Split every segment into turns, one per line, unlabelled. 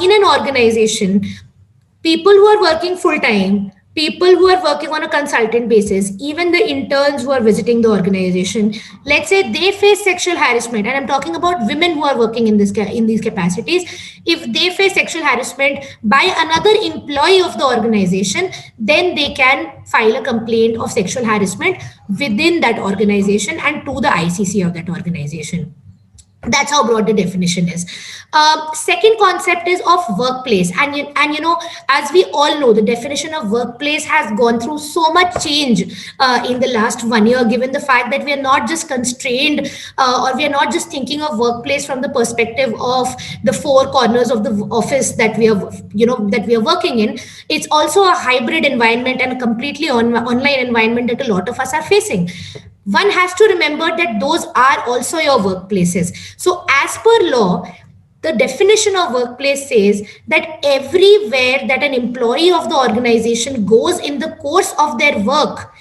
in an organization, people who are working full time, people who are working on a consultant basis, even the interns who are visiting the organization, let's say they face sexual harassment, and I'm talking about women who are working in in these capacities. If they face sexual harassment by another employee of the organization, then they can file a complaint of sexual harassment within that organization and to the ICC of that organization. That's how broad the definition is. Second concept is of workplace, and you know, as we all know, the definition of workplace has gone through so much change in the last 1 year, given the fact that we are not just constrained, or we are not just thinking of workplace from the perspective of the four corners of the office that we are, you know, that we are working in. It's also a hybrid environment and a completely online environment that a lot of us are facing. One has to remember that those are also your workplaces. So, as per law, the definition of workplace says that everywhere that an employee of the organization goes in the course of their work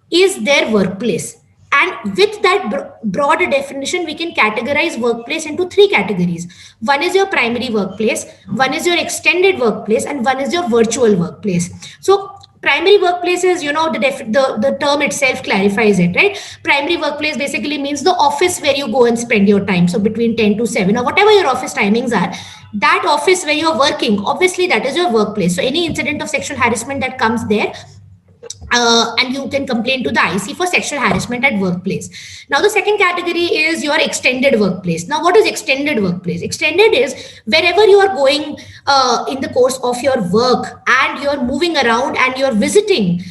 is their workplace. And with that broader definition, we can categorize workplace into three categories. One is your primary workplace, one is your extended workplace, and one is your virtual workplace. So primary workplace is, you know, the term itself clarifies it, right? Primary workplace basically means the office where you go and spend your time. So between 10 to 7 or whatever your office timings are, that office where you're working, obviously that is your workplace. So any incident of sexual harassment that comes there, and you can complain to the IC for sexual harassment at workplace. Now, the second category is your extended workplace. Now, what is extended workplace? Extended is wherever you are going in the course of your work, and you're moving around and you're visiting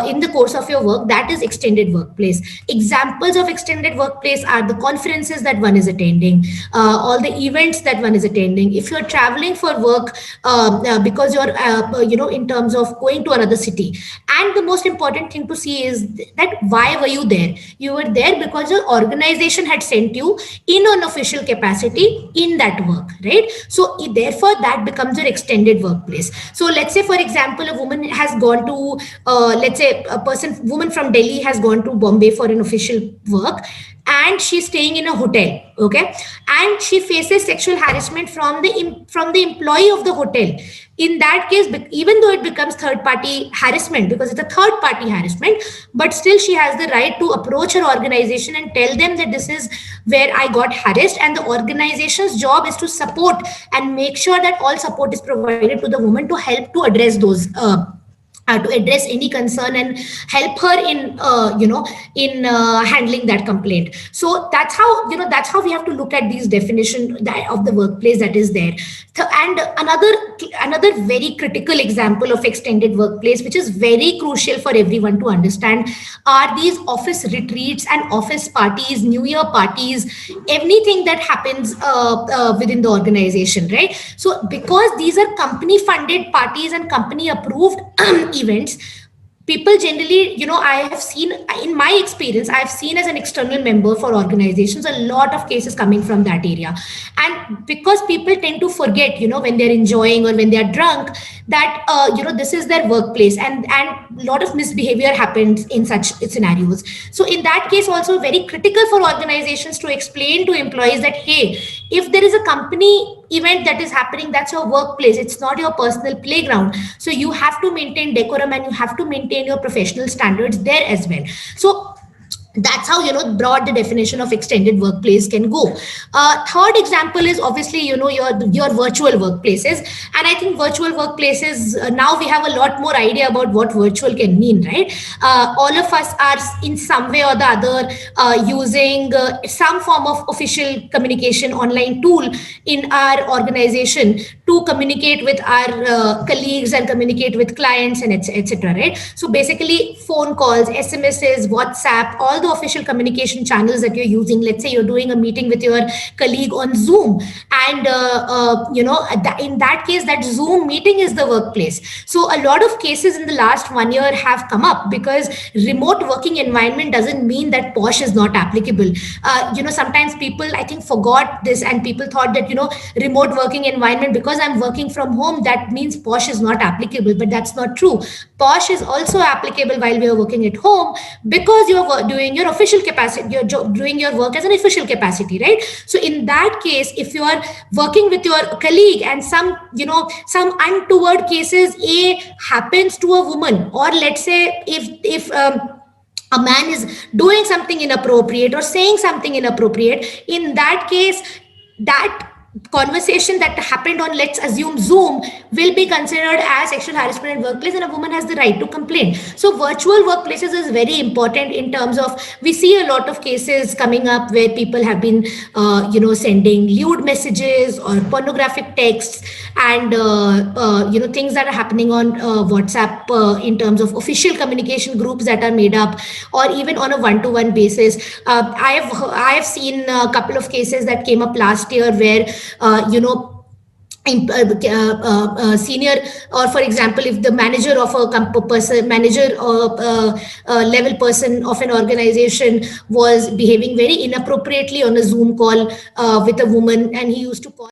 in the course of your work. That is extended workplace. Examples of extended workplace are the conferences that one is attending, all the events that one is attending. If you're traveling for work, because you're, you know, in terms of going to another city. And the most important thing to see is that why were you there? You were there because your organization had sent you in an official capacity in that work, right? So therefore that becomes your extended workplace. So let's say, for example, a woman has gone to, let's say woman from Delhi has gone to Bombay for an official work, and she's staying in a hotel, okay, and she faces sexual harassment from the employee of the hotel. In that case, even though it becomes third party harassment because it's a third party harassment, but still she has the right to approach her organization and tell them that this is where I got harassed, and the organization's job is to support and make sure that all support is provided to the woman to help to address those to address any concern and help her in handling that complaint. So that's how, you know, that's how we have to look at these definition of the workplace that is there. And another very critical example of extended workplace, which is very crucial for everyone to understand, are these office retreats and office parties, new year parties, anything that happens within the organization, right? So because these are company funded parties and company approved events, people generally, you know, I have seen, in my experience, I've seen as an external member for organizations, a lot of cases coming from that area. And because people tend to forget, you know, when they're enjoying or when they're drunk, that this is their workplace, and a lot of misbehavior happens in such scenarios. So in that case also, very critical for organizations to explain to employees that, hey, if there is a company event that is happening, that's your workplace, it's not your personal playground. So you have to maintain decorum and you have to maintain your professional standards there as well. So that's how, you know, broad the definition of extended workplace can go. Third example is obviously, you know, your virtual workplaces. And I think virtual workplaces, now we have a lot more idea about what virtual can mean, right? All of us are in some way or the other using some form of official communication online tool in our organization to communicate with our colleagues and communicate with clients and etc., right? So basically phone calls, SMSs, WhatsApp, all the official communication channels that you're using. Let's say you're doing a meeting with your colleague on Zoom, and in that case, that Zoom meeting is the workplace. So a lot of cases in the last 1 year have come up because remote working environment doesn't mean that POSH is not applicable. Sometimes people, I think, forgot this, and people thought that, remote working environment, because because I'm working from home, that means posh is not applicable. But that's not true. Posh is also applicable while we are working at home, because you're doing your official capacity, doing your work as an official capacity, right? So in that case, if you are working with your colleague and some untoward cases a happens to a woman, or let's say if a man is doing something inappropriate or saying something inappropriate, in that case, that conversation that happened on, let's assume, Zoom, will be considered as sexual harassment in workplace, and a woman has the right to complain. So virtual workplaces is very important in terms of, we see a lot of cases coming up where people have been sending lewd messages or pornographic texts, and things that are happening on WhatsApp, in terms of official communication groups that are made up, or even on a one-to-one basis. I have seen a couple of cases that came up last year where senior, or for example, if the manager of a manager level person of an organization was behaving very inappropriately on a Zoom call with a woman, and he used to call